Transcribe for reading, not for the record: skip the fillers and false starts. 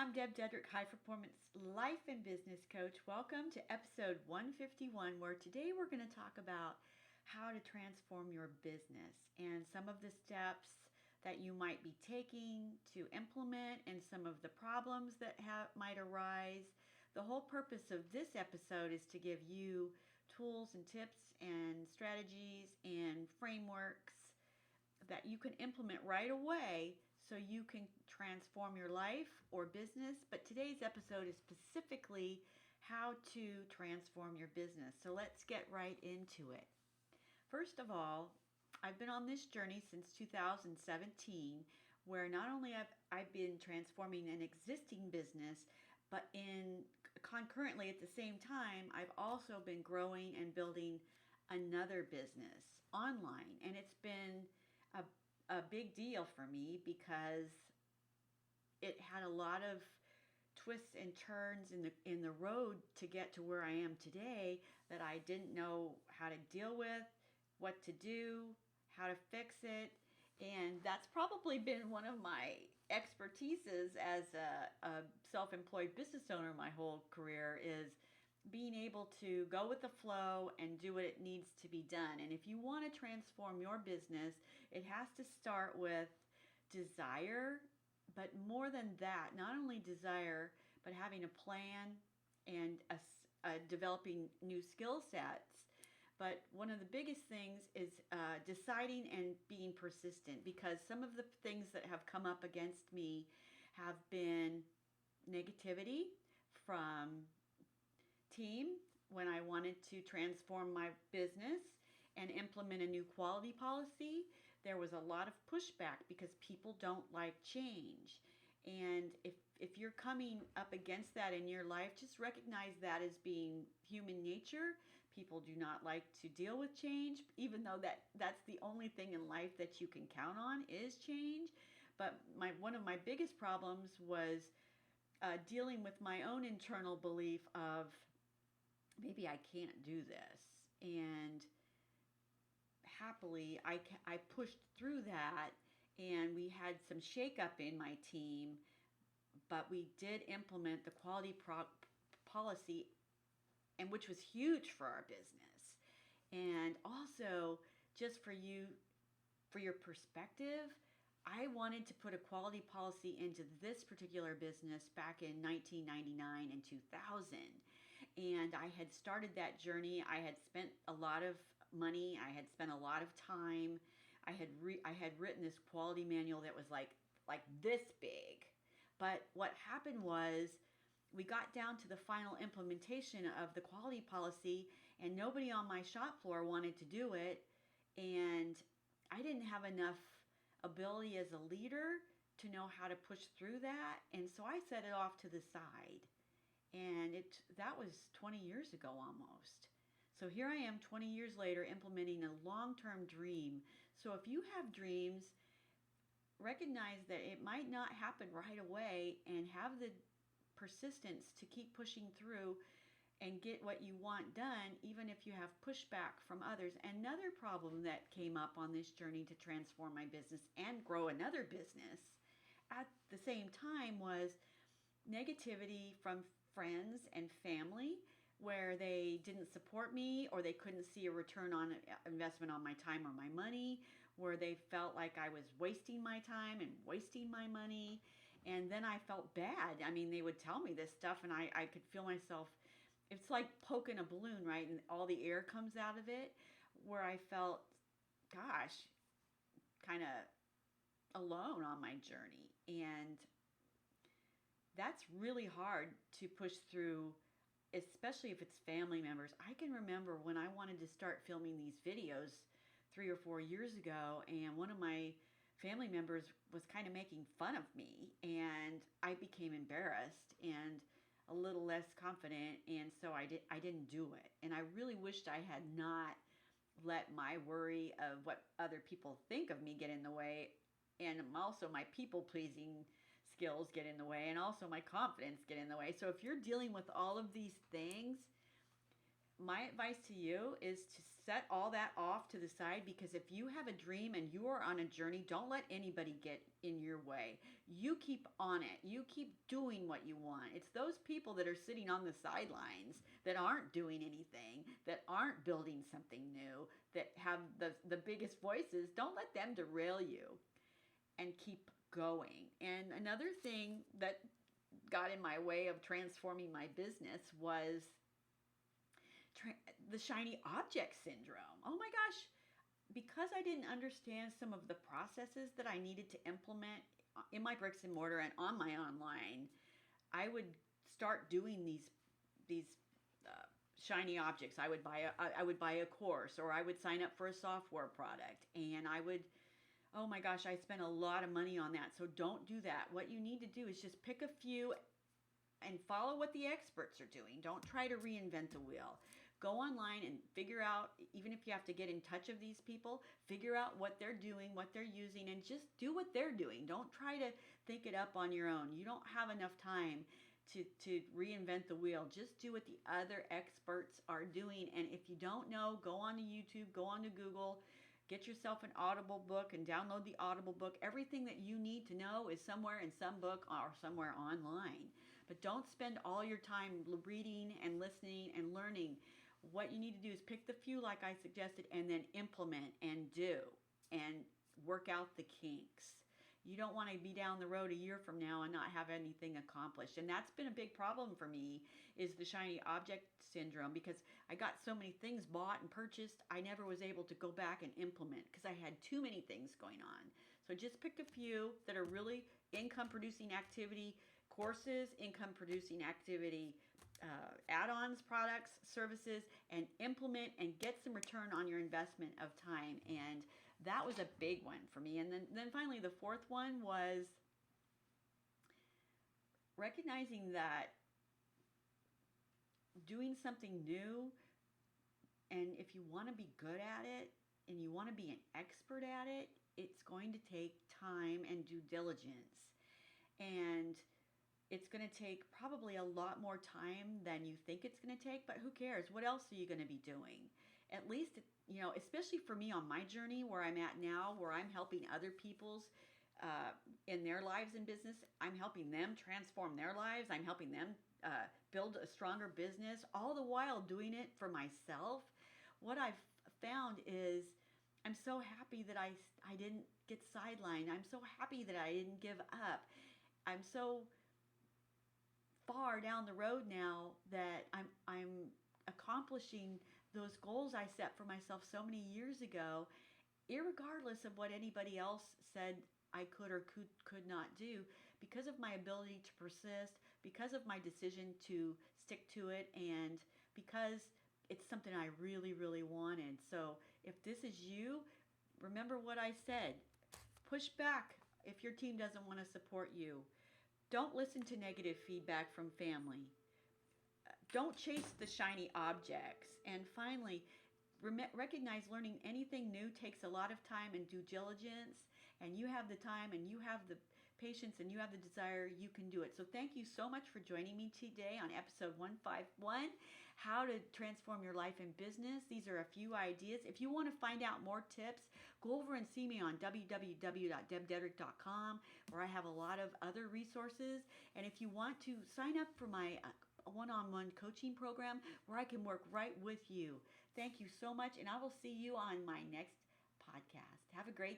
I'm DebDedrick, high performance life and business coach. Welcome to episode 151, where today we're going to talk about how to transform your business and some of the steps that you might be taking to implement and some of the problems that might arise. The whole purpose of this episode is to give you tools and tips and strategies and frameworks that you can implement right away so you can transform your life or business. But today's episode is specifically how to transform your business. So let's get right into it. First of all, I've been on this journey since 2017, where not only have I been transforming an existing business, but concurrently at the same time, I've also been growing and building another business online. And it's been a big deal for me because it had a lot of twists and turns in the road to get to where I am today that I didn't know how to deal with, what to do, how to fix it. And that's probably been one of my expertises as a self-employed business owner my whole career, is being able to go with the flow and do what it needs to be done. And if you want to transform your business, it has to start with desire, but more than that, not only desire, but having a plan and developing new skill sets. But one of the biggest things is deciding and being persistent, because some of the things that have come up against me have been negativity from team when I wanted to transform my business and implement a new quality policy. There was a lot of pushback because people don't like change. And if you're coming up against that in your life, just recognize that as being human nature. People do not like to deal with change, even though that's the only thing in life that you can count on is change. But one of my biggest problems was dealing with my own internal belief of, maybe I can't do this. And happily, I pushed through that, and we had some shakeup in my team, but we did implement the quality policy, and which was huge for our business. And also, just for your perspective, I wanted to put a quality policy into this particular business back in 1999 and 2000. And I had started that journey. I had spent a lot of money. I had spent a lot of time. I had written this quality manual that was like this big. But what happened was, we got down to the final implementation of the quality policy, and nobody on my shop floor wanted to do it. And I didn't have enough ability as a leader to know how to push through that. And so I set it off to the side. And that was 20 years ago almost. So here I am 20 years later implementing a long-term dream. So if you have dreams, recognize that it might not happen right away, and have the persistence to keep pushing through and get what you want done, even if you have pushback from others. Another problem that came up on this journey to transform my business and grow another business at the same time was negativity from friends and family, where they didn't support me, or they couldn't see a return on investment on my time or my money, where they felt like I was wasting my time and wasting my money. And then I felt bad. I mean, they would tell me this stuff, and I could feel myself, it's like poking a balloon, right? And all the air comes out of it, where I felt, gosh, kind of alone on my journey. And that's really hard to push through, especially if it's family members. I can remember when I wanted to start filming these videos 3 or 4 years ago, and one of my family members was kind of making fun of me, and I became embarrassed and a little less confident, and so I didn't do it. And I really wished I had not let my worry of what other people think of me get in the way, and also my people-pleasing skills get in the way, and also my confidence get in the way. So if you're dealing with all of these things, my advice to you is to set all that off to the side, because if you have a dream and you are on a journey, don't let anybody get in your way. You keep on it. You keep doing what you want. It's those people that are sitting on the sidelines that aren't doing anything, that aren't building something new, that have the biggest voices. Don't let them derail you, and keep going. And another thing that got in my way of transforming my business was the shiny object syndrome. Oh my gosh, because I didn't understand some of the processes that I needed to implement in my bricks and mortar and on my online, I would start doing these shiny objects. I would buy a course, or I would sign up for a software product, and I would, oh my gosh, I spent a lot of money on that. So don't do that. What you need to do is just pick a few and follow what the experts are doing. Don't try to reinvent the wheel. Go online and figure out, even if you have to get in touch of these people, figure out what they're doing, what they're using, and just do what they're doing. Don't try to think it up on your own. You don't have enough time to reinvent the wheel. Just do what the other experts are doing. And if you don't know, go on to YouTube, go on to Google, get yourself an Audible book and download the Audible book. Everything that you need to know is somewhere in some book or somewhere online. But don't spend all your time reading and listening and learning. What you need to do is pick the few, like I suggested, and then implement and do and work out the kinks. You don't want to be down the road a year from now and not have anything accomplished. And that's been a big problem for me, is the shiny object syndrome, because I got so many things bought and purchased, I never was able to go back and implement because I had too many things going on. So just pick a few that are really income producing activity, courses, income producing activity, add-ons, products, services, and implement and get some return on your investment of time. And that was a big one for me. And then finally, the fourth one was recognizing that doing something new, and if you want to be good at it and you want to be an expert at it, it's going to take time and due diligence. And it's going to take probably a lot more time than you think it's going to take, but who cares? What else are you going to be doing? At least, especially for me on my journey where I'm at now, where I'm helping other people's in their lives and business, I'm helping them transform their lives. I'm helping them build a stronger business, all the while doing it for myself. What I've found is I'm so happy that I didn't get sidelined. I'm so happy that I didn't give up. I'm so far down the road now that I'm accomplishing those goals I set for myself so many years ago, irregardless of what anybody else said I could or could not do, because of my ability to persist, because of my decision to stick to it, and because it's something I really, really wanted. So if this is you, remember what I said. Push back if your team doesn't want to support you. Don't listen to negative feedback from family. Don't chase the shiny objects. And finally, recognize learning anything new takes a lot of time and due diligence, and you have the time and you have the patience and you have the desire, you can do it. So thank you so much for joining me today on episode 151, How to Transform Your Life and Business. These are a few ideas. If you want to find out more tips, go over and see me on www.debdedrick.com, where I have a lot of other resources. And if you want to sign up for my one-on-one coaching program where I can work right with you. Thank you so much, and I will see you on my next podcast. Have a great